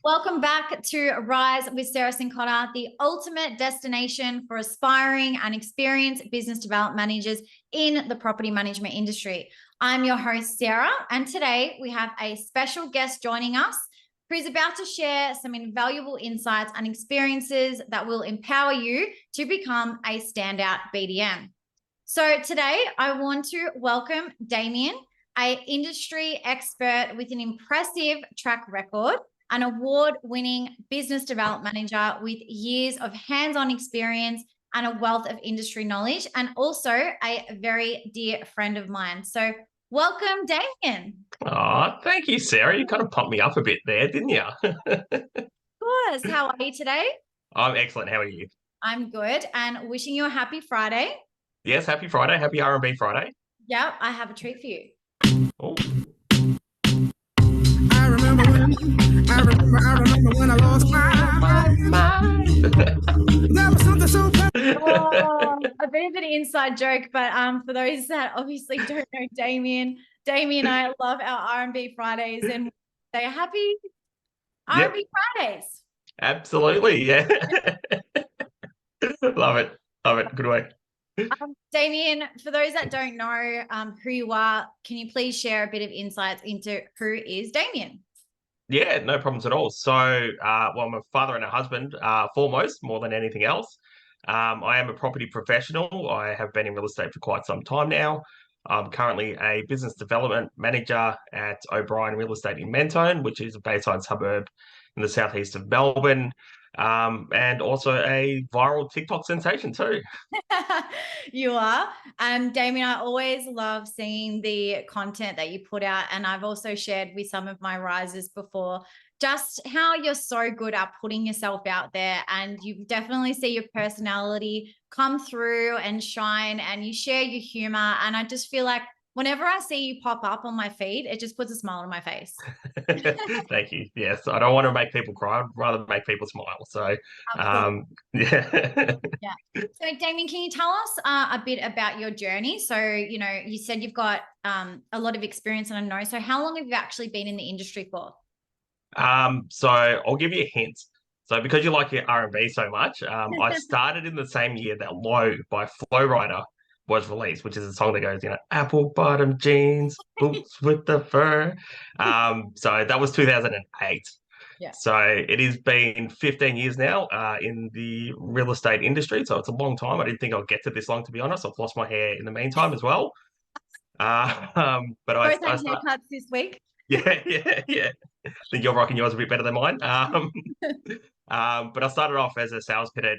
Welcome back to Rise with Sarah Sincotta, the ultimate destination for aspiring and experienced business development managers in the property management industry. I'm your host, Sarah, and today we have a special guest joining us who's about to share some invaluable insights and experiences that will empower you to become a standout BDM. So today I want to welcome Damien, an industry expert with an impressive track record, an award-winning business development manager with years of hands-on experience and a wealth of industry knowledge, and also a very dear friend of mine. So welcome, Damien. Oh, thank you, Sarah. You kind of pumped me up a bit there, didn't you? Of course. How are you today? I'm excellent. How are you? I'm good, and wishing you a happy Friday. Yes, happy Friday. Happy R&B Friday. Yeah, I have a treat for you. Oh. I remember when I lost my mind. That was something so Oh, a bit of an inside joke, but for those that obviously don't know Damien and I love our R&B Fridays, and say happy R&B Fridays. Absolutely, yeah. Love it. Good way. Damien, for those that don't know who you are, can you please share a bit of insights into who is Damien? Yeah, no problems at all. So, I'm a father and a husband, foremost, more than anything else. I am a property professional. I have been in real estate for quite some time now. I'm currently a business development manager at O'Brien Real Estate in Mentone, which is a Bayside suburb in the southeast of Melbourne, and also a viral TikTok sensation too. You are. Damien, I always love seeing the content that you put out, and I've also shared with some of my risers before just how you're so good at putting yourself out there, and you definitely see your personality come through and shine, and you share your humor, and I just feel like whenever I see you pop up on my feed, it just puts a smile on my face. Thank you. Yes, I don't want to make people cry. I'd rather make people smile. So, Absolutely. yeah. Yeah. So, Damien, can you tell us a bit about your journey? So, you said you've got a lot of experience, and I know. So, how long have you actually been in the industry for? So I'll give you a hint. So because you like your R&B so much, I started in the same year that Low by Flow Rider was released, which is a song that goes, apple bottom jeans, boots with the fur. So that was 2008. Yeah. So it has been 15 years now in the real estate industry. So it's a long time. I didn't think I'd get to this long, to be honest. I've lost my hair in the meantime as well. But Both had haircuts this week. Yeah. I think you're rocking yours a bit better than mine. But I started off as a sales cadet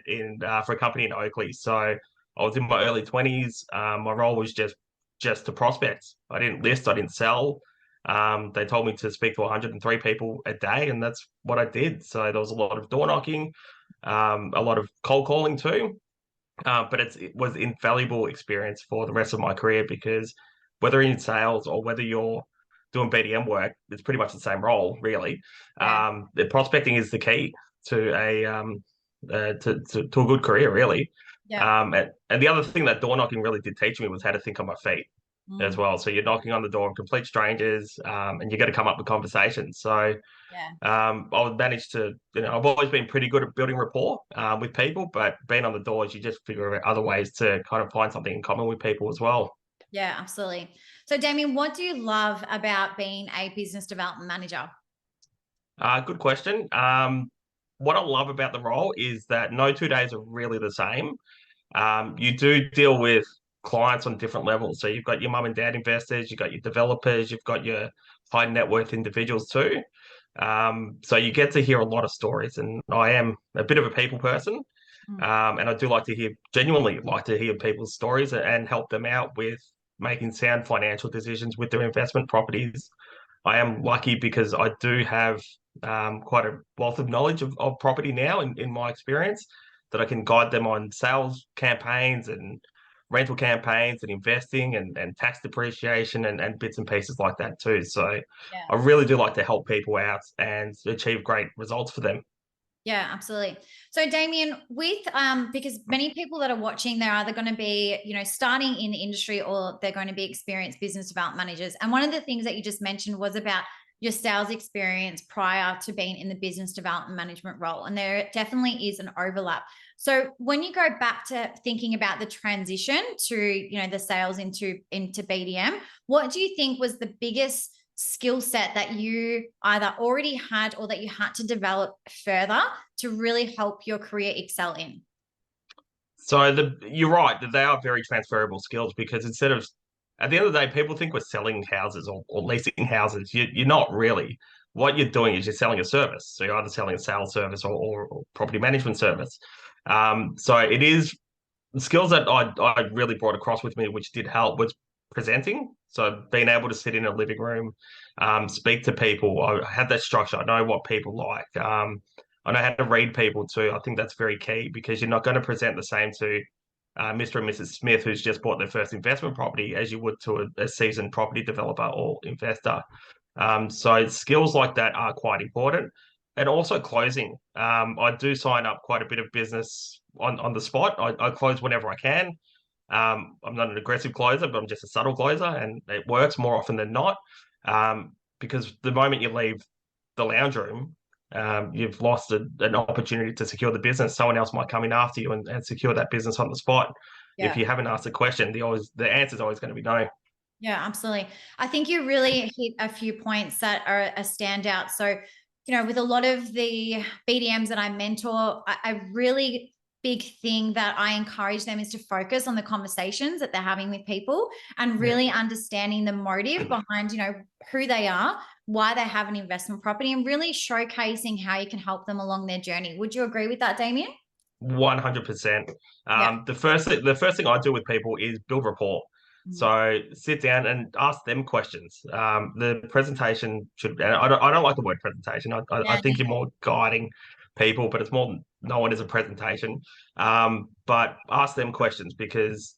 for a company in Oakley. So I was in my early 20s. My role was just to prospect. I didn't list, I didn't sell. They told me to speak to 103 people a day, and that's what I did. So there was a lot of door knocking, a lot of cold calling too. But it was invaluable experience for the rest of my career, because whether in sales or whether you're doing BDM work, it's pretty much the same role, really. Yeah. The prospecting is the key to a good career, really. Yeah. And the other thing that door knocking really did teach me was how to think on my feet as well. So you're knocking on the door of complete strangers, and you got to come up with conversations. So I would manage to, I've always been pretty good at building rapport with people, but being on the doors, you just figure out other ways to kind of find something in common with people as well. Yeah, absolutely. So, Damien, what do you love about being a business development manager? Good question. What I love about the role is that no 2 days are really the same. You do deal with clients on different levels. So you've got your mum and dad investors, you've got your developers, you've got your high net worth individuals too. So you get to hear a lot of stories, and I am a bit of a people person. And I do genuinely like to hear people's stories and help them out with making sound financial decisions with their investment properties. I am lucky because I do have quite a wealth of knowledge of property now in my experience, that I can guide them on sales campaigns and rental campaigns and investing and tax depreciation and bits and pieces like that too. So Yeah. I really do like to help people out and achieve great results for them. Yeah, absolutely. So Damien, with because many people that are watching, they're either going to be, starting in the industry or they're going to be experienced business development managers. And one of the things that you just mentioned was about your sales experience prior to being in the business development management role. And there definitely is an overlap. So when you go back to thinking about the transition to, the sales into BDM, what do you think was the biggest skill set that you either already had or that you had to develop further to really help your career excel in? So you're right that they are very transferable skills, because instead of, at the end of the day, people think we're selling houses or leasing houses. You're not really. What you're doing is you're selling a service. So you're either selling a sales service or property management service. So it is the skills that I really brought across with me, which did help, was presenting. So being able to sit in a living room, speak to people. I had that structure. I know what people like. I know how to read people too. I think that's very key, because you're not going to present the same to Mr. and Mrs. Smith, who's just bought their first investment property, as you would to a seasoned property developer or investor. So skills like that are quite important. And also closing. I do sign up quite a bit of business on the spot. I close whenever I can. I'm not an aggressive closer, but I'm just a subtle closer, and it works more often than not. Because the moment you leave the lounge room, you've lost an opportunity to secure the business. Someone else might come in after you and secure that business on the spot. Yeah. If you haven't asked a question, the answer is always going to be no. Yeah, absolutely. I think you really hit a few points that are a standout. So, with a lot of the BDMs that I mentor, a really big thing that I encourage them is to focus on the conversations that they're having with people and really understanding the motive behind, who they are, why they have an investment property, and really showcasing how you can help them along their journey. Would you agree with that, Damien? 100%. Yeah. The first thing I do with people is build rapport. Mm. So sit down and ask them questions. The presentation should, and I don't like the word presentation. I Yeah. think you're more guiding people, but it's more known as a presentation. But ask them questions, because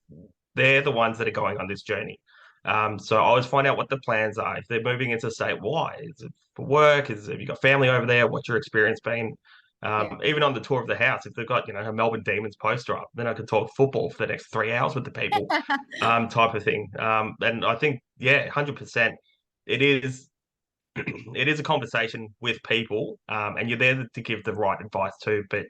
they're the ones that are going on this journey. So I always find out what the plans are. If they're moving into state, why? Is it for work? Have you got family over there? What's your experience been? Yeah. Even on the tour of the house, if they've got, a Melbourne Demons poster up, then I could talk football for the next 3 hours with the people, type of thing. And I think, yeah, 100%, it is, it is a conversation with people, and you're there to give the right advice too. But,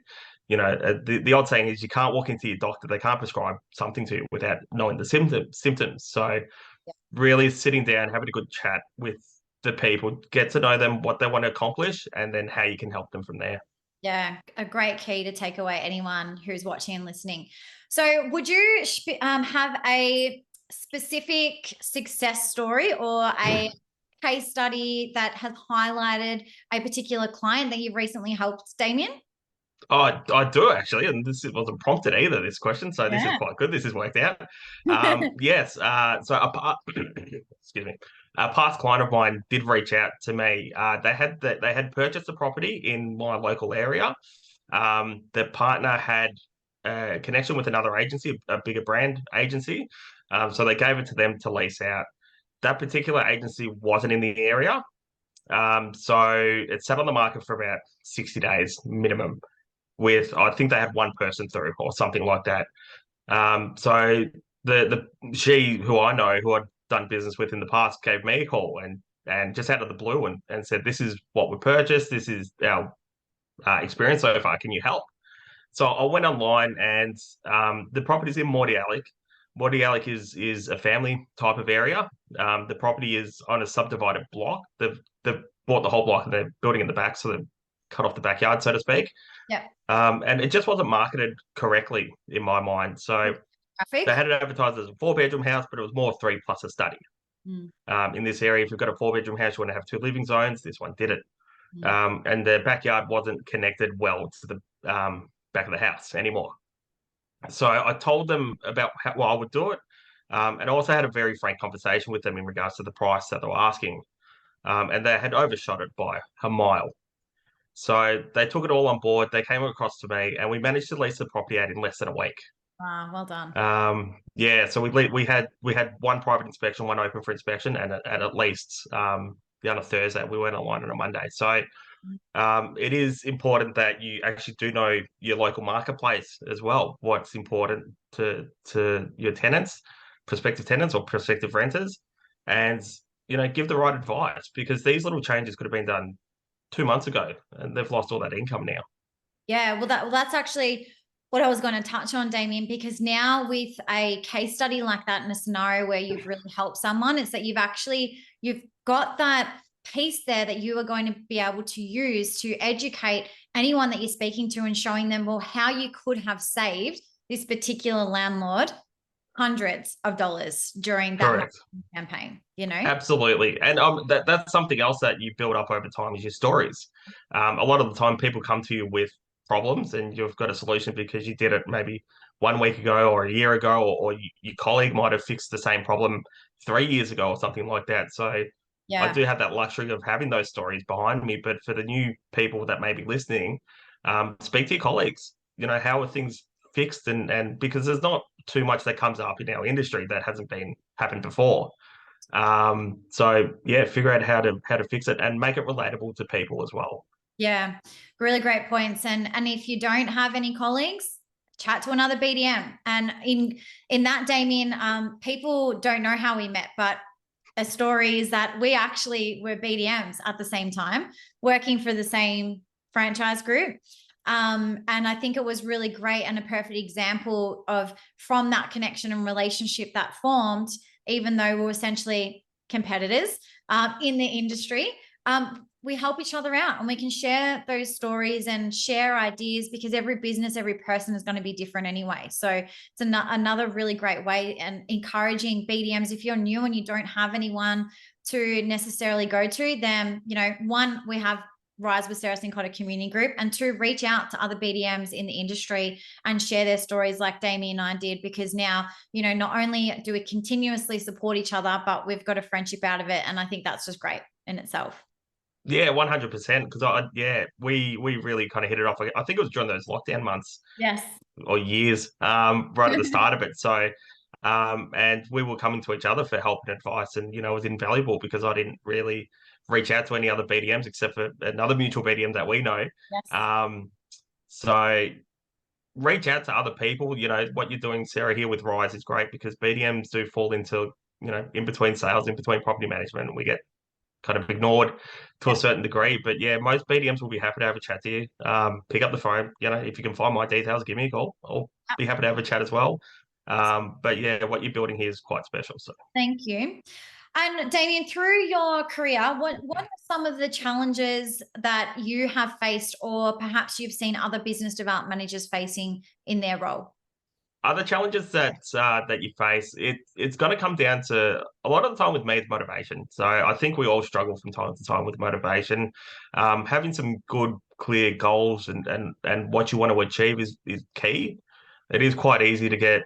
the odd saying is you can't walk into your doctor, they can't prescribe something to you without knowing the symptoms. So really sitting down, having a good chat with the people, get to know them, what they want to accomplish, and then how you can help them from there. Yeah, a great key to take away anyone who's watching and listening. So, would you have a specific success story or a case study that has highlighted a particular client that you've recently helped, Damien? Oh, I do actually, and this wasn't prompted either, this question, so this is Yeah. quite good. This has worked out. Yes, so excuse me, a past client of mine did reach out to me. They had purchased a property in my local area. The partner had a connection with another agency, a bigger brand agency. So they gave it to them to lease out. That particular agency wasn't in the area. So it sat on the market for about 60 days minimum, with, I think they had one person through or something like that. So she, who I know, who I'd done business with in the past, gave me a call and just out of the blue and said, "This is what we purchased. This is our experience so far. Can you help?" So I went online, and the property's in Mordialloc. Mordialloc is a family type of area. The property is on a subdivided block. They've bought the whole block and they're building in the back, so they've cut off the backyard, so to speak. Yeah. And it just wasn't marketed correctly in my mind. So they Traffic. had it advertised as a 4-bedroom house, but it was more 3 plus a study. Mm. In this area, if you've got a 4-bedroom house, you want to have 2 living zones. This one did it. Mm. And the backyard wasn't connected well to the back of the house anymore. So I told them about how I would do it. And I also had a very frank conversation with them in regards to the price that they were asking. And they had overshot it by a mile. So they took it all on board. They came across to me, and we managed to lease the property out in less than a week. Wow, well done. Yeah, so we had one private inspection, one open for inspection, and at least the other Thursday we went online on a Monday. So it is important that you actually do know your local marketplace as well. What's important to your tenants, prospective tenants or prospective renters, and give the right advice, because these little changes could have been done 2 months ago, and they've lost all that income now. Yeah, that's actually what I was going to touch on, Damien, because now with a case study like that in a scenario where you've really helped someone, it's that you've got that piece there that you are going to be able to use to educate anyone that you're speaking to and showing them, well, how you could have saved this particular landlord hundreds of dollars during that Correct. campaign, Absolutely. And that's something else that you build up over time is your stories. A lot of the time people come to you with problems and you've got a solution because you did it maybe 1 week ago or a year ago, or your colleague might have fixed the same problem 3 years ago or something like that. So I Yeah. do have that luxury of having those stories behind me. But for the new people that may be listening, speak to your colleagues. How are things fixed? And because there's not too much that comes up in our industry that hasn't been happened before. So yeah, figure out how to fix it and make it relatable to people as well. Yeah, really great points. And if you don't have any colleagues, chat to another BDM. And in that, Damien, people don't know how we met, but a story is that we actually were BDMs at the same time, working for the same franchise group. And I think it was really great and a perfect example of, from that connection and relationship that formed, even though we were essentially competitors in the industry, we help each other out and we can share those stories and share ideas, because every business, every person is going to be different anyway. So it's another really great way, and encouraging BDMs, if you're new and you don't have anyone to necessarily go to, then, one, we have Rise with Sarah Sincotta community group, and two, reach out to other BDMs in the industry and share their stories like Damien and I did, because now, not only do we continuously support each other, but we've got a friendship out of it. And I think that's just great in itself. Yeah, 100%. Because we really kind of hit it off. I think it was during those lockdown months Yes. or years, right at the start of it. So, and we were coming to each other for help and advice, and it was invaluable because I didn't really reach out to any other BDMs except for another mutual BDM that we know. Yes. So reach out to other people. What you're doing, Sarah, here with Rise is great, because BDMs do fall into in between sales, in between property management, and we get kind of ignored to a certain degree. But yeah, most BDMs will be happy to have a chat to you. Pick up the phone. If you can find my details, give me a call. I'll be happy to have a chat as well. But yeah, what you're building here is quite special. So Thank you. And Damien, through your career, what are some of the challenges that you have faced, or perhaps you've seen other business development managers facing in their role? other challenges that you face, it's going to come down to, a lot of the time with me, it's motivation. So I think we all struggle from time to time with motivation. Having some good, clear goals and what you want to achieve is key. It is quite easy to get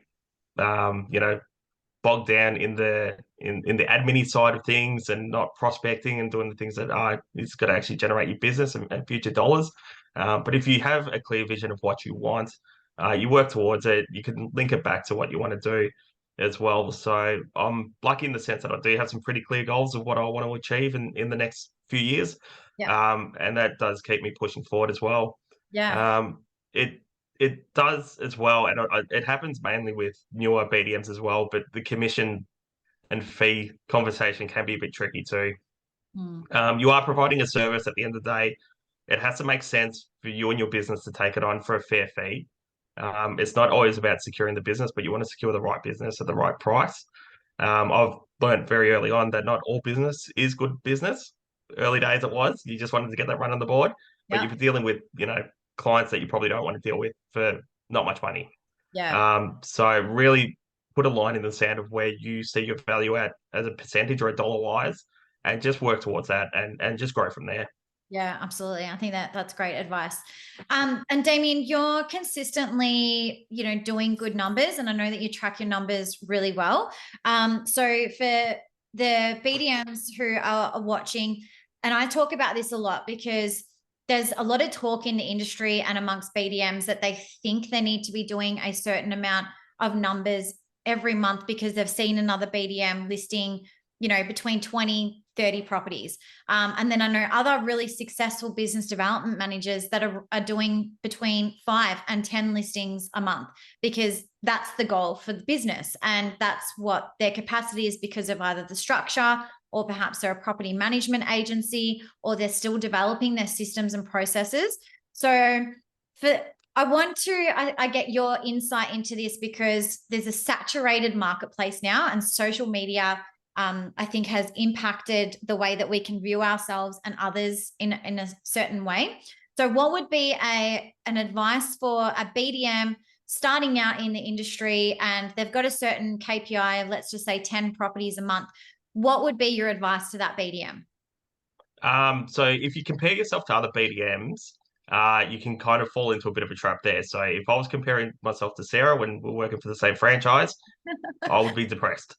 bogged down in the admin side of things and not prospecting and doing the things that are it's going to actually generate your business and future dollars. But if you have a clear vision of what you want, you work towards it, you can link it back to what you want to do as well. So I'm lucky in the sense that I do have some pretty clear goals of what I want to achieve in the next few years. Yeah. And that does keep me pushing forward as well. Yeah. It it does as well, and it happens mainly with newer BDMs as well. But the commission and fee conversation can be a bit tricky too. You are providing a service at the end of the day. It has to make sense for you and your business to take it on for a fair fee. It's not always about securing the business, but you want to secure the right business at the right price. I've learned very early on that not all business is good business. Early days it was. You just wanted to get that run on the board, but Yeah. you're dealing with, clients that you probably don't want to deal with for not much money. Yeah. So really put a line in the sand of where you see your value at as a percentage or a dollar wise, and just work towards that and just grow from there. Yeah, absolutely. I think that's great advice. And Damien, you're consistently, doing good numbers, and I know that you track your numbers really well. So for the BDMs who are watching, and I talk about this a lot because there's a lot of talk in the industry and amongst BDMs that they think they need to be doing a certain amount of numbers every month because they've seen another BDM listing between 20, 30 properties. And then I know other really successful business development managers that are doing between 5 and 10 listings a month, because that's the goal for the business. And that's what their capacity is, because of either the structure, or perhaps they're a property management agency, or they're still developing their systems and processes. So I get your insight into this, because there's a saturated marketplace now, and social media, I think, has impacted the way that we can view ourselves and others in a certain way. So what would be an advice for a BDM starting out in the industry, and they've got a certain KPI, let's just say 10 properties a month? What would be your advice to that BDM? So if you compare yourself to other BDMs, you can kind of fall into a bit of a trap there. So if I was comparing myself to Sarah when we're working for the same franchise, I would be depressed,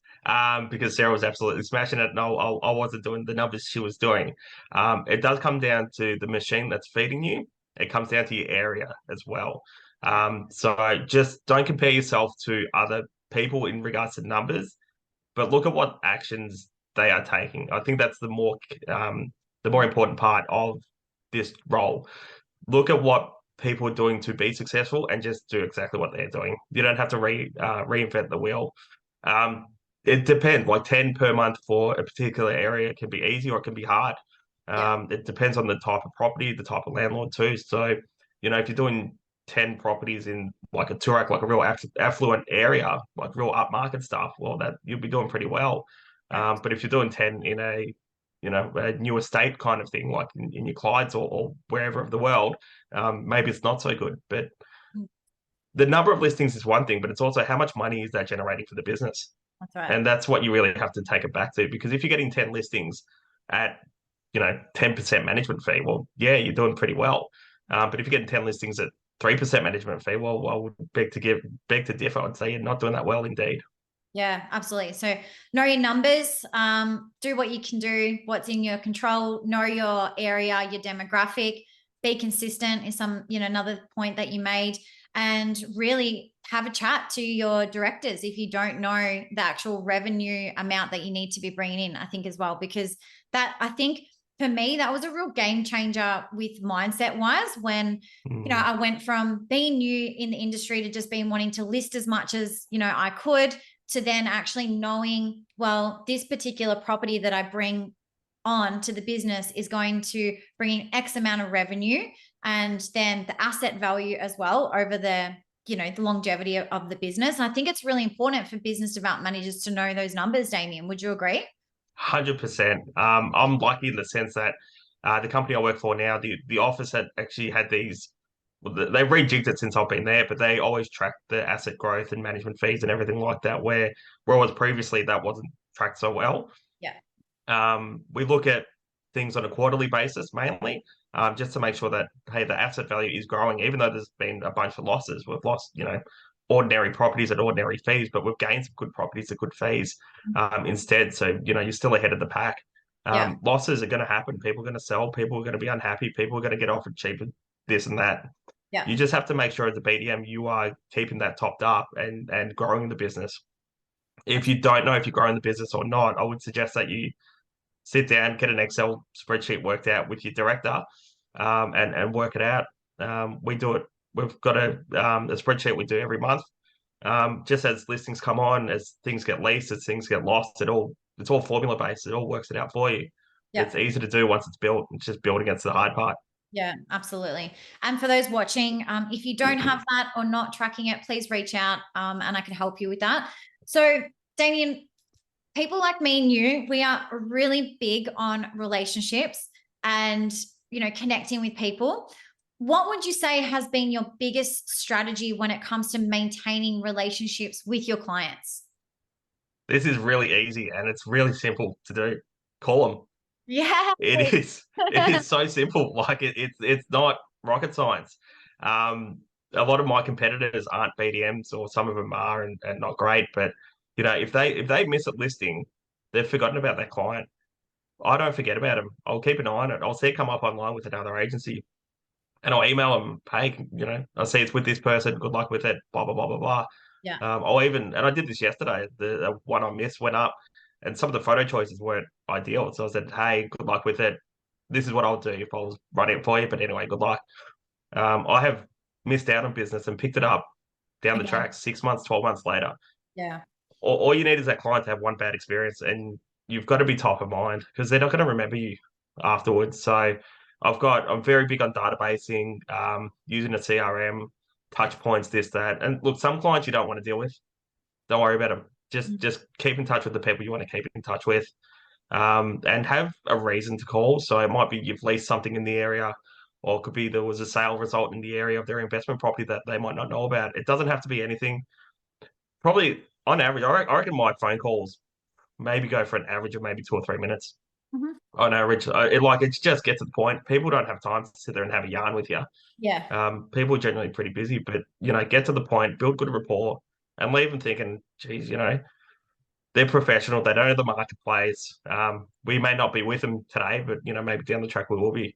because Sarah was absolutely smashing it. No, I wasn't doing the numbers she was doing. It does come down to the machine that's feeding you. It comes down to your area as well. So just don't compare yourself to other people in regards to numbers, but look at what actions they are taking. I think that's the more important part of this role. Look at what people are doing to be successful, and just do exactly what they're doing. You don't have to reinvent the wheel. Um, it depends. Like 10 per month for a particular area can be easy, or it can be hard. It depends on the type of property, the type of landlord too. So, if you're doing 10 properties in like a Toorak, like a real affluent area, like real upmarket stuff, well, that you'll be doing pretty well. But if you're doing 10 in a new estate kind of thing, like in your Clydes or wherever of the world, maybe it's not so good. But the number of listings is one thing, but it's also how much money is that generating for the business? That's right. And that's what you really have to take it back to, because if you're getting 10 listings at, 10% management fee, well, yeah, you're doing pretty well. But if you're getting 10 listings at 3% management fee, well, I would beg to differ. I'd say you're not doing that well indeed. Yeah, absolutely. So know your numbers, do what you can do, what's in your control, know your area, your demographic, be consistent is another point that you made, and really have a chat to your directors if you don't know the actual revenue amount that you need to be bringing in, I think, as well, because I think for me, that was a real game changer with mindset wise, when, I went from being new in the industry to just being wanting to list as much as, I could, to then actually knowing, well, this particular property that I bring on to the business is going to bring in X amount of revenue, and then the asset value as well over the longevity of the business. And I think it's really important for business development managers to know those numbers, Damien. Would you agree? 100%. I'm lucky in the sense that the company I work for now, the office had actually had these. Well, they've rejigged it since I've been there, but they always track the asset growth and management fees and everything like that. Whereas previously that wasn't tracked so well. Yeah. We look at things on a quarterly basis mainly, just to make sure that, hey, the asset value is growing, even though there's been a bunch of losses. We've lost, ordinary properties at ordinary fees, but we've gained some good properties at good fees instead. So, you're still ahead of the pack. Losses are going to happen. People are going to sell. People are going to be unhappy. People are going to get offered cheaper, this and that. Yeah. You just have to make sure as a BDM you are keeping that topped up and growing the business. If you don't know if you're growing the business or not, I would suggest that you sit down, get an Excel spreadsheet worked out with your director, and work it out. We do it. We've got a spreadsheet we do every month. Just as listings come on, as things get leased, as things get lost, it's all formula based. It all works it out for you. Yeah. It's easy to do once it's built. It's just building against the hard part. Yeah, absolutely. And for those watching, if you don't have that or not tracking it, please reach out, and I can help you with that. So, Damien, people like me and you, we are really big on relationships and, connecting with people. What would you say has been your biggest strategy when it comes to maintaining relationships with your clients? This is really easy and it's really simple to do. Call them. Yeah. It is. It is so simple. Like it's not rocket science. A lot of my competitors aren't BDMs, or some of them are, and not great. But if they miss a listing, they've forgotten about that client. I don't forget about them. I'll keep an eye on it. I'll see it come up online with another agency, and I'll email them. Hey, I see it's with this person. Good luck with it. Blah blah blah blah blah. Yeah. And I did this yesterday. The one I missed went up. and some of the photo choices weren't ideal. So I said, hey, good luck with it. This is what I'll do if I was running it for you. But anyway, good luck. I have missed out on business and picked it up down the Again. track 6 months, 12 months later. Yeah. All you need is that client to have one bad experience, and you've got to be top of mind because they're not going to remember you afterwards. So I'm very big on databasing, using a CRM, touch points, this, that. And look, some clients you don't want to deal with. Don't worry about them. Just keep in touch with the people you want to keep in touch with, and have a reason to call. So it might be you've leased something in the area, or it could be there was a sale result in the area of their investment property that they might not know about. It doesn't have to be anything. Probably on average, I reckon my phone calls maybe go for an average of maybe 2 or 3 minutes Mhm. on average. It just gets to the point. People don't have time to sit there and have a yarn with you. Yeah. People are generally pretty busy, but get to the point, build good rapport, and leave them thinking, geez, they're professional. They know the marketplace. We may not be with them today, but maybe down the track we will be.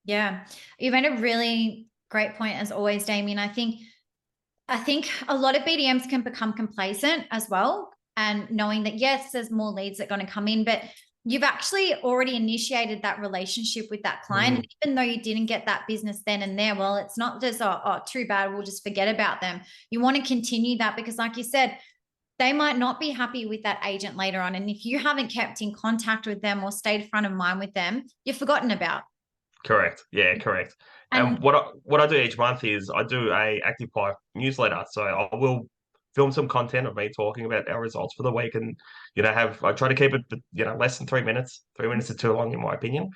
Yeah. You made a really great point as always, Damien. I think a lot of BDMs can become complacent as well. And knowing that, yes, there's more leads that are going to come in, but you've actually already initiated that relationship with that client. And even though you didn't get that business then and there, well, it's not just, oh, too bad, we'll just forget about them. You want to continue that because, like you said, they might not be happy with that agent later on. And if you haven't kept in contact with them or stayed front of mind with them, you're forgotten about. Correct. Yeah, correct. And And what I do each month is I do a Active Pipe newsletter. So I will film some content of me talking about our results for the week, and I try to keep it less than 3 minutes. 3 minutes is too long in my opinion.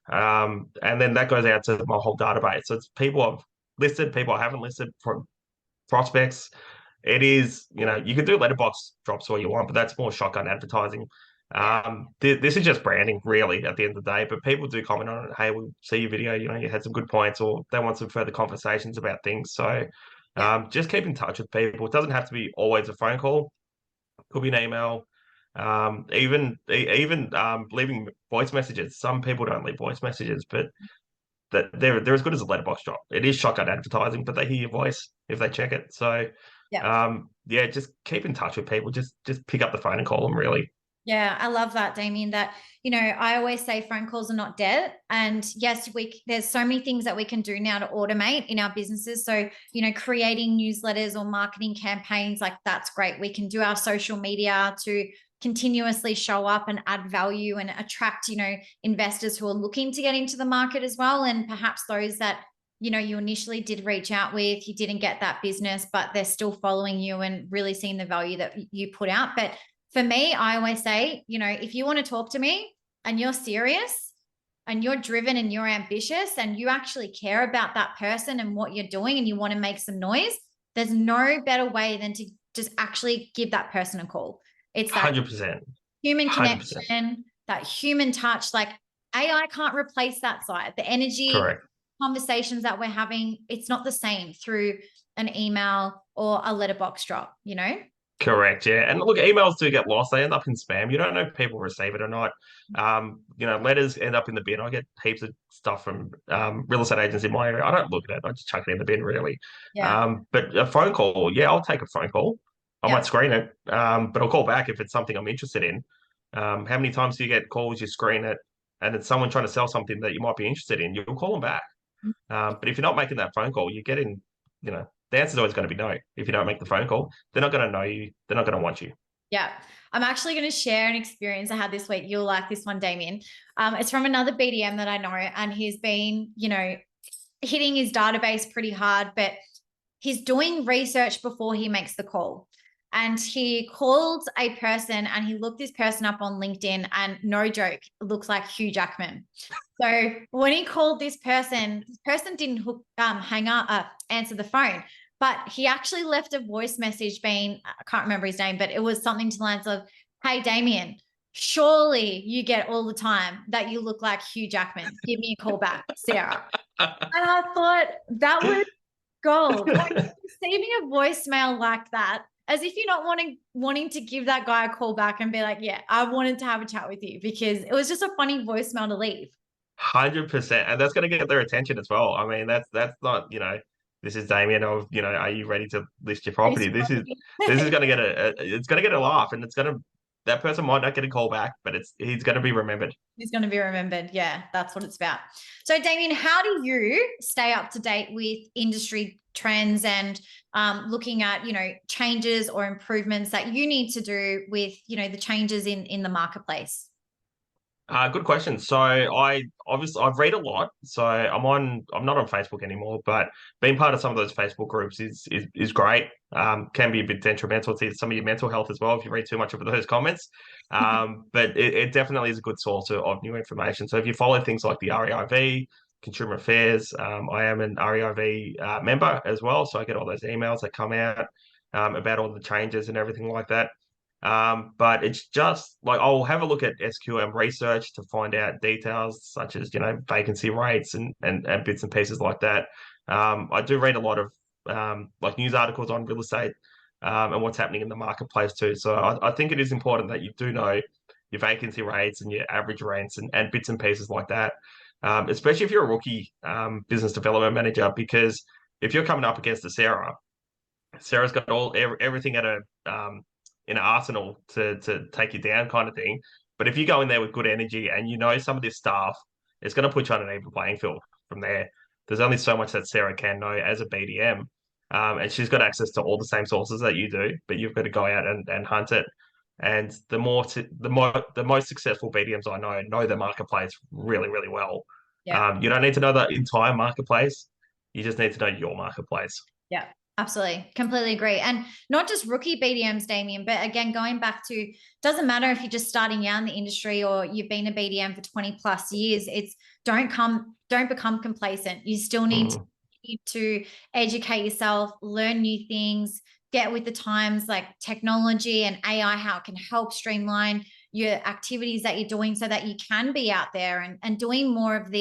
And then that goes out to my whole database. So it's people I've listed, people I haven't listed, from prospects. It is, you can do letterbox drops all you want, but that's more shotgun advertising. This is just branding, really, at the end of the day. But people do comment on it. Hey, we see your video. You had some good points, or they want some further conversations about things. So, just keep in touch with people. It doesn't have to be always a phone call. It could be an email. Even leaving voice messages. Some people don't leave voice messages, but that they're as good as a letterbox drop. It is shotgun advertising, but they hear your voice if they check it. So, just keep in touch with people. Just pick up the phone and call them. Really. yeah, I love that, Damien, that, I always say phone calls are not dead. And yes, there's so many things that we can do now to automate in our businesses. So, creating newsletters or marketing campaigns, like that's great. We can do our social media to continuously show up and add value and attract, investors who are looking to get into the market as well. And perhaps those that, you initially did reach out with, you didn't get that business, but they're still following you and really seeing the value that you put out. But for me, I always say, if you want to talk to me and you're serious and you're driven and you're ambitious and you actually care about that person and what you're doing and you want to make some noise, there's no better way than to just actually give that person a call. It's that 100%. human 100%. connection, that human touch. Like AI can't replace that side. The energy, Correct. conversations that we're having, it's not the same through an email or a letterbox drop, Correct, yeah. And look, emails do get lost. They end up in spam. You don't know if people receive it or not. Letters end up in the bin. I get heaps of stuff from real estate agents in my area. I don't look at it. I just chuck it in the bin, really. Yeah. But a phone call, yeah, I'll take a phone call. I Yeah. might screen it, but I'll call back if it's something I'm interested in. How many times do you get calls, you screen it, and it's someone trying to sell something that you might be interested in? You'll call them back. But if you're not making that phone call, you're getting, the answer is always going to be no. If you don't make the phone call, they're not going to know you. They're not going to want you. Yeah. I'm actually going to share an experience I had this week. You'll like this one, Damien. It's from another BDM that I know, and he's been, hitting his database pretty hard, but he's doing research before he makes the call. And he called a person and he looked this person up on LinkedIn, and no joke, it looks like Hugh Jackman. So when he called this person didn't hang up, answer the phone, but he actually left a voice message I can't remember his name, but it was something to the lines of, "Hey, Damien, surely you get all the time that you look like Hugh Jackman. Give me a call back, Sarah." And I thought that was gold. Like, receiving a voicemail like that, as if you're not wanting to give that guy a call back and be like, "Yeah, I wanted to have a chat with you," because it was just a funny voicemail to leave. 100%, and that's going to get their attention as well. I mean, that's not this is Damien of are you ready to list your property? This is going to get it's going to get a laugh, and it's going to that person might not get a call back, but he's going to be remembered. He's going to be remembered. Yeah, that's what it's about. So, Damien, how do you stay up to date with industry trends and looking at, changes or improvements that you need to do with, the changes in the marketplace? Good question. So I've read a lot. So I'm not on Facebook anymore, but being part of some of those Facebook groups is great. Can be a bit detrimental to some of your mental health as well if you read too much of those comments. But it definitely is a good source of new information. So if you follow things like the REIV, Consumer Affairs, I am an REIV member as well, so I get all those emails that come out about all the changes and everything like that. But it's just like I'll have a look at SQM research to find out details such as vacancy rates and bits and pieces like that. I do read a lot of like news articles on real estate and what's happening in the marketplace too. So I think it is important that you do know your vacancy rates and your average rents and bits and pieces like that. Especially if you're a rookie business development manager, because if you're coming up against Sarah's got everything at a in an arsenal to take you down kind of thing. But if you go in there with good energy and some of this stuff, it's going to put you on an even playing field from there. There's only so much that Sarah can know as a BDM. And she's got access to all the same sources that you do, but you've got to go out and hunt it. And the most successful BDMs I know the marketplace really, really well. Yeah. You don't need to know the entire marketplace. You just need to know your marketplace. Yeah. Absolutely. Completely agree. And not just rookie BDMs, Damien, but again, going back to, doesn't matter if you're just starting out in the industry or you've been a BDM for 20 plus years, don't become complacent. You still need to educate yourself, learn new things, get with the times, like technology and AI, how it can help streamline your activities that you're doing so that you can be out there and doing more of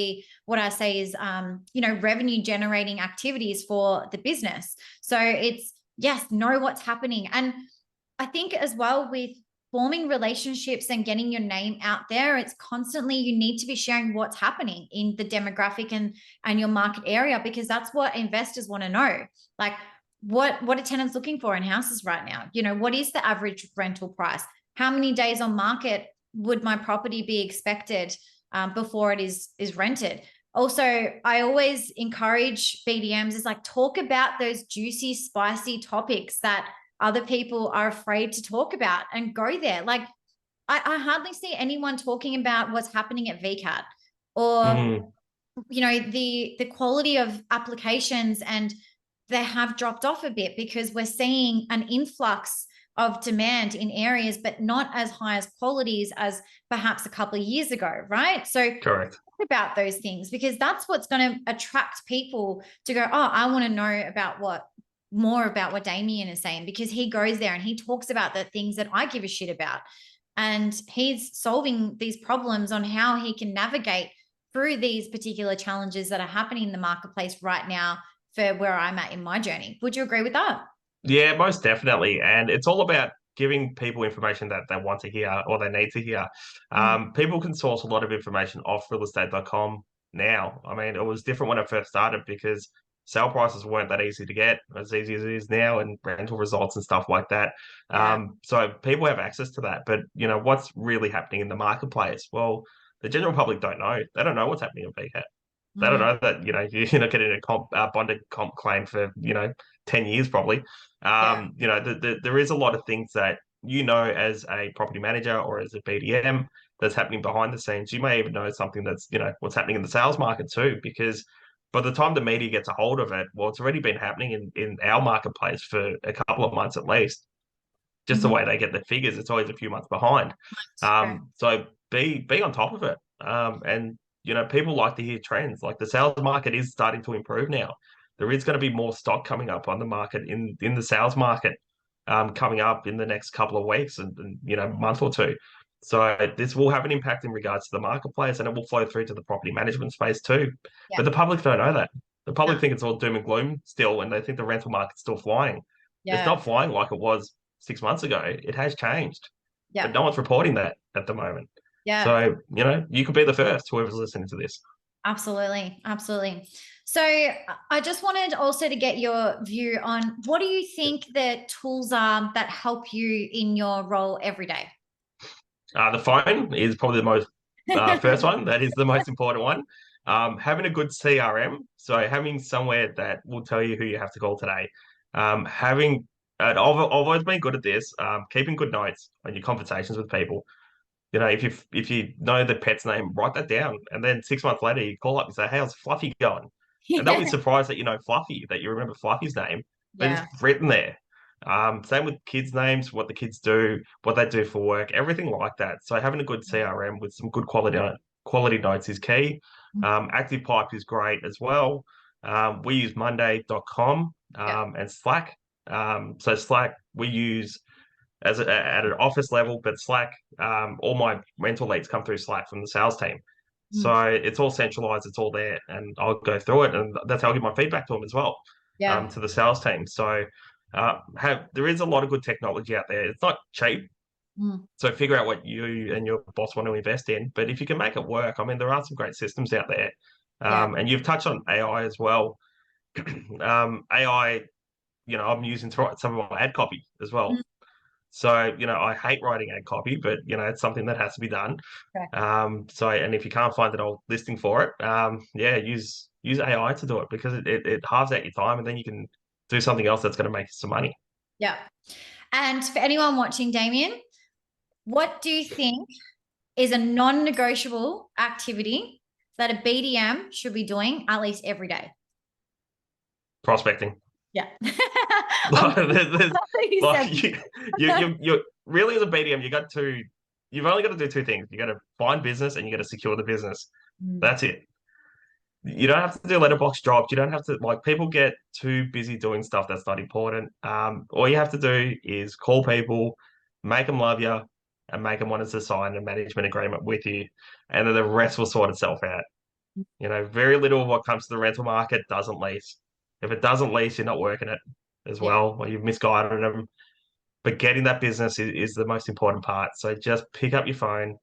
what I say is, revenue generating activities for the business. So it's, yes, know what's happening. And I think as well with forming relationships and getting your name out there, it's constantly, you need to be sharing what's happening in the demographic and your market area, because that's what investors want to know. Like what are tenants looking for in houses right now? What is the average rental price? How many days on market would my property be expected before it is rented? Also, I always encourage BDMs is like, talk about those juicy, spicy topics that other people are afraid to talk about and go there. Like I hardly see anyone talking about what's happening at VCAT or, the quality of applications, and they have dropped off a bit because we're seeing an influx of demand in areas, but not as high as qualities as perhaps a couple of years ago, right? So correct. Talk about those things, because that's what's going to attract people to go, oh, I want to know more about what Damien is saying, because he goes there and he talks about the things that I give a shit about. And he's solving these problems on how he can navigate through these particular challenges that are happening in the marketplace right now for where I'm at in my journey. Would you agree with that? Yeah, most definitely. And it's all about giving people information that they want to hear or they need to hear. People can source a lot of information off realestate.com now. I mean, it was different when I first started because sale prices weren't that easy to get, as easy as it is now, and rental results and stuff like that. Yeah. So people have access to that. But, what's really happening in the marketplace? Well, the general public don't know. They don't know what's happening in VCAT. They don't know that, you're not getting a bonded comp claim for, 10 years probably. There is a lot of things that, as a property manager or as a BDM that's happening behind the scenes. You may even know something that's, what's happening in the sales market too, because by the time the media gets a hold of it, well, it's already been happening in our marketplace for a couple of months at least. Just the way they get the figures, it's always a few months behind. So be on top of it. And people like to hear trends. Like the sales market is starting to improve now. There is going to be more stock coming up on the market in the sales market coming up in the next couple of weeks and month or two. So this will have an impact in regards to the marketplace, and it will flow through to the property management space too. Yeah. But the public don't know that. The public think it's all doom and gloom still, and they think the rental market's still flying. Yeah. It's not flying like it was 6 months ago. It has changed. Yeah. But no one's reporting that at the moment. Yeah. So, you could be the first, whoever's listening to this. Absolutely. Absolutely. So I just wanted also to get your view on what do you think the tools are that help you in your role every day? The phone is probably the most first one. That is the most important one. Having a good CRM, so having somewhere that will tell you who you have to call today. Having, and I've always been good at this. Keeping good notes on your conversations with people. You know, if you know the pet's name, write that down, and then 6 months later, you call up and say, "Hey, how's Fluffy going?" And they'll be Yeah. surprised that you know Fluffy, that you remember Fluffy's name, but it's Yeah. written there. Same with kids' names, what the kids do, what they do for work, everything like that. So having a good CRM with some good quality notes is key. Active Pipe is great as well. We use Monday.com Yeah. and Slack. So Slack we use at an office level, but Slack, all my rental leads come through Slack from the sales team. Mm. So it's all centralized, it's all there, and I'll go through it, and that's how I give my feedback to them as well, Yeah. to the sales team. So there is a lot of good technology out there. It's not cheap, Mm. so figure out what you and your boss want to invest in. But if you can make it work, I mean, there are some great systems out there, Yeah. and you've touched on AI as well. AI, I'm using to write some of my ad copy as well. Mm. So, I hate writing ad copy, but it's something that has to be done. Okay. And if you can't find an old listing for it, yeah, use AI to do it because it halves out your time and then you can do something else that's going to make you some money. Yeah. And for anyone watching, Damien, what do you think is a non-negotiable activity that a BDM should be doing at least every day? Prospecting. Yeah. Like, there's, You said. like you really as a BDM, you've only got to do two things. You got to find business and you got to secure the business. Mm. That's it. You don't have to do letterbox drops. You don't have to like people get too busy doing stuff that's not important. All you have to do is call people, make them love you, and make them want us to sign a management agreement with you, and then the rest will sort itself out. Very little of what comes to the rental market doesn't lease. If it doesn't lease, you're not working it as Yeah. well, or you've misguided them. But getting that business is the most important part. So just pick up your phone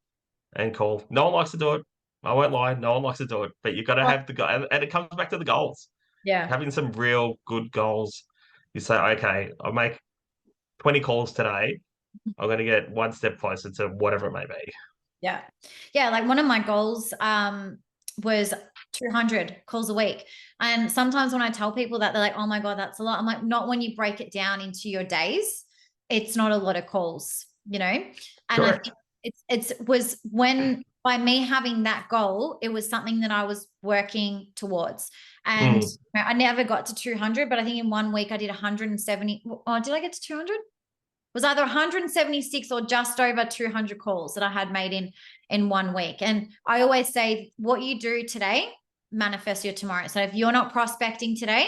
and call. No one likes to do it. I won't lie, no one likes to do it, but you got to Oh, have the goal, and it comes back to the goals. yeah. Having some real good goals. You say, okay, I'll make 20 calls today. I'm going to get one step closer to whatever it may be. Yeah. Yeah. Like one of my goals was 200 calls a week. And sometimes when I tell people that, they're like, oh my God, that's a lot. I'm like, not when you break it down into your days. It's not a lot of calls, And Correct. I think it was when by me having that goal, it was something that I was working towards. And I never got to 200, but I think in 1 week I did 170. Oh, did I get to 200? Was either 176 or just over 200 calls that I had made in 1 week. And I always say what you do today manifests your tomorrow. So if you're not prospecting today,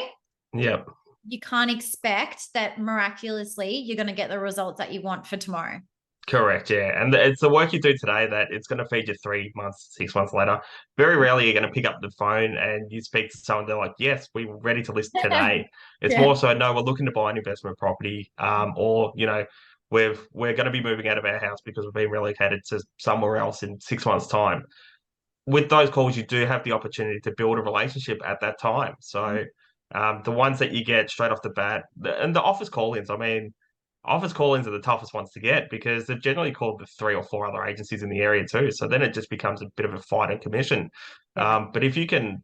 Yeah. you can't expect that miraculously you're going to get the results that you want for tomorrow. Correct, yeah. And it's the work you do today that it's going to feed you 3 months, 6 months later. Very rarely you're going to pick up the phone and you speak to someone, they're like, yes, we're ready to list today. It's Yeah. more so, no, we're looking to buy an investment property, or, we're going to be moving out of our house because we've been relocated to somewhere else in 6 months' time. With those calls, you do have the opportunity to build a relationship at that time. So the ones that you get straight off the bat, and the office call-ins, I mean, office call-ins are the toughest ones to get because they've generally called the 3 or 4 other agencies in the area too. So then it just becomes a bit of a fight and commission. Yeah. But if you can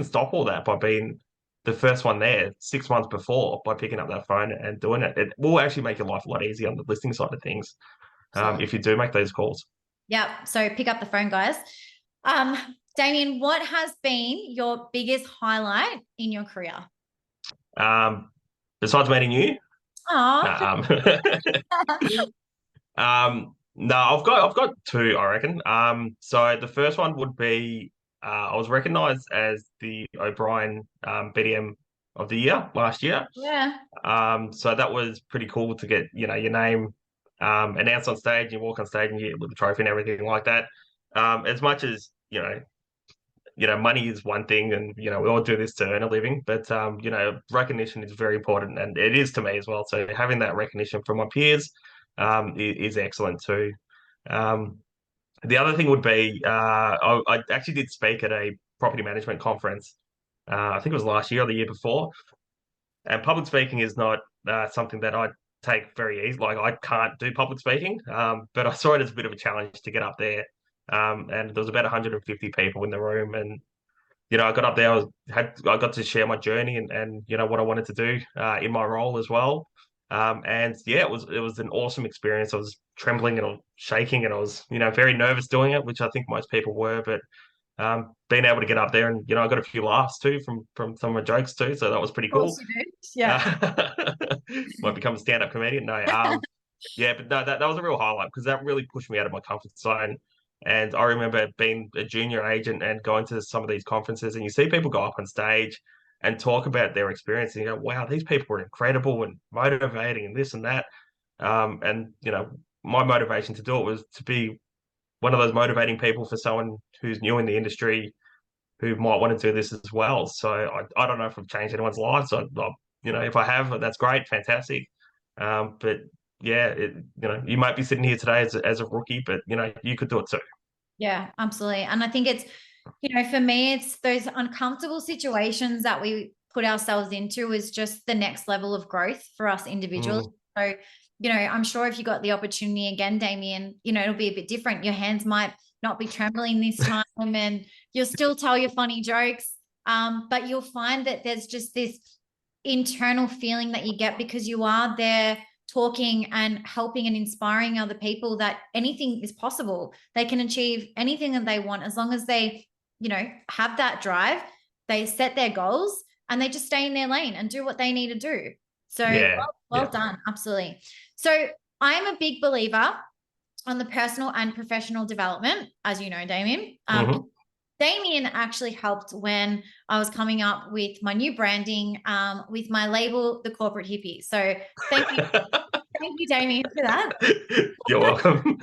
stop all that by being the first one there 6 months before by picking up that phone and doing it. It will actually make your life a lot easier on the listing side of things, Absolutely. if you do make those calls. Yeah. So pick up the phone, guys. Um, Damien, what has been your biggest highlight in your career? Besides meeting you, Oh, um, no, I've got two, I reckon. So the first one would be I was recognised as the O'Brien BDM of the year last year. yeah. So that was pretty cool to get your name announced on stage. You walk on stage and you with the trophy and everything like that. As much as money is one thing, and we all do this to earn a living, but recognition is very important, and it is to me as well. So having that recognition from my peers is excellent too. Um, the other thing would be I actually did speak at a property management conference. I think it was last year or the year before, and public speaking is not something that I take very easy. Like I can't do public speaking, but I saw it as a bit of a challenge to get up there. And there was about 150 people in the room, and I got up there. I got to share my journey and what I wanted to do in my role as well. And yeah, it was an awesome experience. I was trembling and I was shaking and I was very nervous doing it, which I think most people were. But being able to get up there and I got a few laughs too from some of my jokes too, so that was pretty Of cool. course you do. Yeah. Might become a stand-up comedian. No, yeah, but no, that was a real highlight because that really pushed me out of my comfort zone. And I remember being a junior agent and going to some of these conferences, and you see people go up on stage and talk about their experience, and you go, "Wow, these people are incredible and motivating, and this and that." And my motivation to do it was to be one of those motivating people for someone who's new in the industry who might want to do this as well. So I don't know if I've changed anyone's lives. If I have, that's great, fantastic. But yeah, you might be sitting here today as a rookie, but you could do it too. Yeah, absolutely. And I think it's, for me, it's those uncomfortable situations that we put ourselves into is just the next level of growth for us individually. So, I'm sure if you got the opportunity again, Damien, it'll be a bit different. Your hands might not be trembling this time and you'll still tell your funny jokes. But you'll find that there's just this internal feeling that you get because you are there talking and helping and inspiring other people that anything is possible. They can achieve anything that they want as long as they, have that drive, they set their goals and they just stay in their lane and do what they need to do. So well done. Absolutely. So I'm a big believer on the personal and professional development, as you know, Damien. Damien actually helped when I was coming up with my new branding with my label, The Corporate Hippie. So thank you. Thank you, Damien, for that. You're welcome.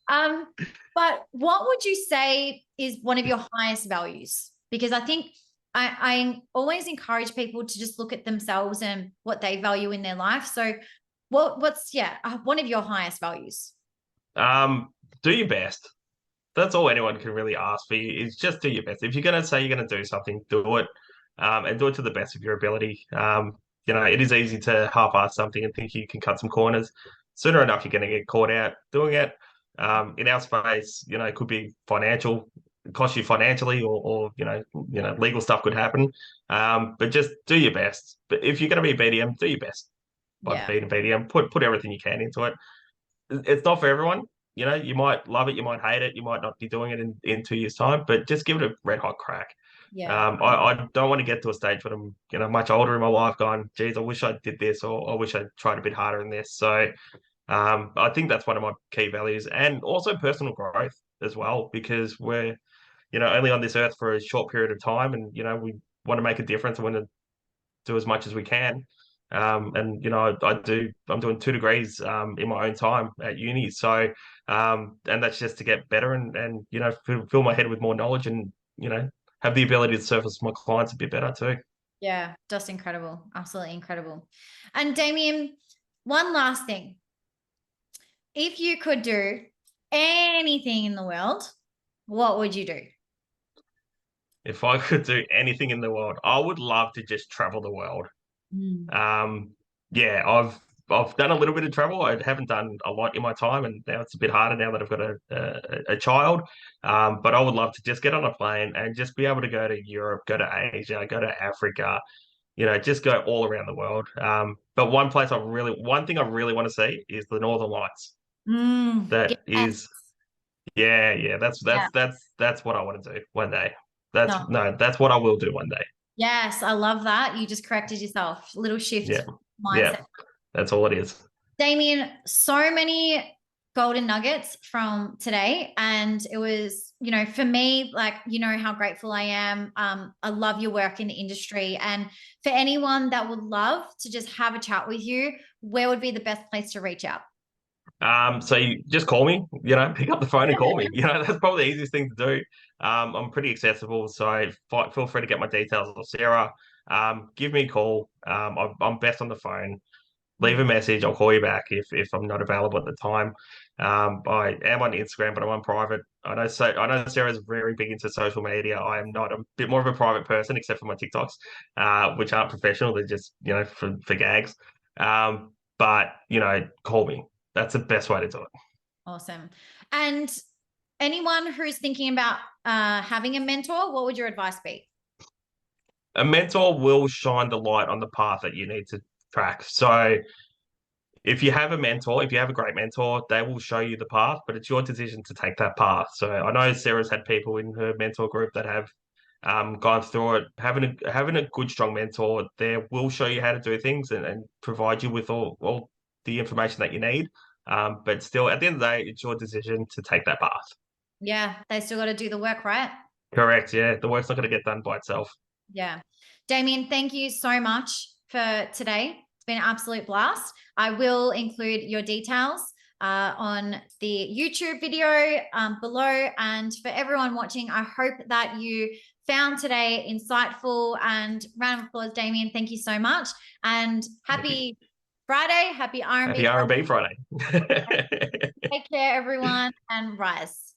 But what would you say is one of your highest values? Because I think I always encourage people to just look at themselves and what they value in their life. So what's one of your highest values? Do your best. That's all anyone can really ask for you is just do your best. If you're going to say you're going to do something, do it, and do it to the best of your ability. It is easy to half-ass something and think you can cut some corners. Sooner enough, you're going to get caught out doing it. In our space, it could be financial, cost you financially, or legal stuff could happen. But just do your best. But if you're going to be a BDM, do your best by being a BDM. Put everything you can into it. It's not for everyone. You might love it, you might hate it, you might not be doing it in 2 years' time, but just give it a red hot crack. I don't want to get to a stage when I'm much older in my life going, geez, I wish I did this, or I wish I tried a bit harder in this. So I think that's one of my key values, and also personal growth as well, because we're only on this earth for a short period of time, and we want to make a difference and want to do as much as we can. I'm doing 2 degrees in my own time at uni. So, and that's just to get better and fill my head with more knowledge and, have the ability to service my clients a bit better too. Yeah, just incredible. Absolutely incredible. And Damien, one last thing. If you could do anything in the world, what would you do? If I could do anything in the world, I would love to just travel the world. Yeah, I've done a little bit of travel. I haven't done a lot in my time, and now it's a bit harder now that I've got a child. But I would love to just get on a plane and just be able to go to Europe, go to Asia, go to Africa, just go all around the world. But one thing I really want to see is the Northern Lights. That is, yeah. That's what I want to do one day. That's what I will do one day. Yes, I love that. You just corrected yourself. Little shift mindset. Yeah, that's all it is. Damien, so many golden nuggets from today. And it was, for me, like, how grateful I am. I love your work in the industry. And for anyone that would love to just have a chat with you, where would be the best place to reach out? So you just call me, pick up the phone and call me. That's probably the easiest thing to do. I'm pretty accessible, so feel free to get my details off Sarah. Give me a call. I'm best on the phone. Leave a message. I'll call you back if I'm not available at the time. I am on Instagram, but I'm on private. I know Sarah's very big into social media. I am not. I'm a bit more of a private person, except for my TikToks, which aren't professional. They're just for gags. but call me. That's the best way to do it. Awesome. And anyone who's thinking about having a mentor, what would your advice be? A mentor will shine the light on the path that you need to track. So if you have a mentor, if you have a great mentor, they will show you the path, but it's your decision to take that path. So I know Sarah's had people in her mentor group that have gone through it. Having a good, strong mentor there will show you how to do things and provide you with all the information that you need. But still, at the end of the day, it's your decision to take that path. Yeah, they still got to do the work, right? Correct. Yeah, the work's not going to get done by itself. Yeah. Damien, thank you so much for today. It's been an absolute blast. I will include your details on the YouTube video below. And for everyone watching, I hope that you found today insightful, and round of applause, Damien. Thank you so much. And happy Friday. Happy R&B Happy R&B Friday. Take care, everyone, and rise.